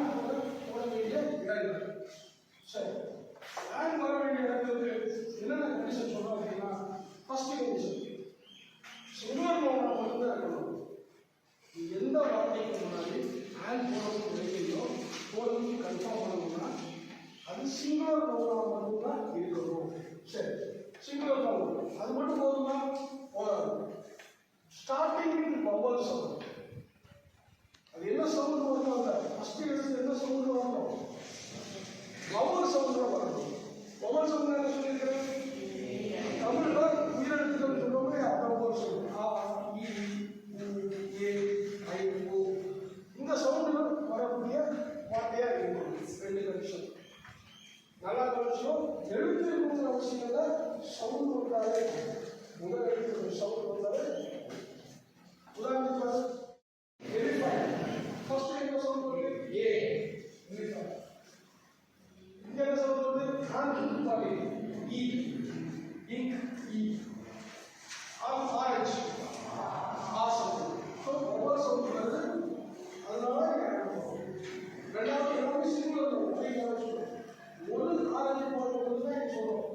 On போட வேண்டிய இடங்கள். சரி, ஆன் வர வேண்டிய இடங்களுக்கு என்னென்ன கண்டிஷன் சொல்றோம் அப்படின்னா, ஃபர்ஸ்ட் கண்டிஷன் சிங்குலர் நோனா மட்டும்தான் இருக்கணும். எந்த வார்த்தைக்கு முன்னாடி ஆன் போடணும் நினைக்கிறீங்களோ போடணும் கன்ஃபார்ம் பண்ணணும்னா அது சிங்குலர் நோனா மட்டும்தான் இருக்கணும். சரி, சிங்குலர் நோன் அது மட்டும் போதுமா? போதாது. Starting with vowel sound. அது என்ன சவுண்ட் வரணும்? அந்த ஃபர்ஸ்ட் எழுத்து என்ன சவுண்ட் வரணும்? வவல் சவுண்ட் வரணும். வவல் சவுண்ட் என்ன சொல்லியிருக்கிறேன்? தமிழ்ல உயிரெழுத்துக்கள் சொல்லுவோமே, அதான் வவல் சவுண்ட். ஆ, இ, உ, ஏ, ஐ, ஓ. இந்த சவுண்டுகள் வரக்கூடிய வார்த்தையா இருக்கணும். ரெண்டு கண்டிஷன் நல்லா கவனிச்சோம். எழுத்து இருக்கணுங்கிற அவசியம் இல்லை, சவுண்ட் வந்தாலே முதல் எழுத்து சவுண்ட் வந்தாலே. உதாரணத்துக்கு ஃபர்ஸ்ட் என்ன சவுண்ட் வருது? ஏ. இங்க என்ன சவுண்ட் வருது? ஆன் பாடி இ, இங்க், இ. ஆரஞ்சு ஆ சவுண்ட். ஸோ ஒவ்வொரு சவுண்ட் வருது. அதனால ரெண்டாவது எல்லாமே சிங்குலர். ஒரு ஆரஞ்சு போடுறது தான் சொல்றோம்.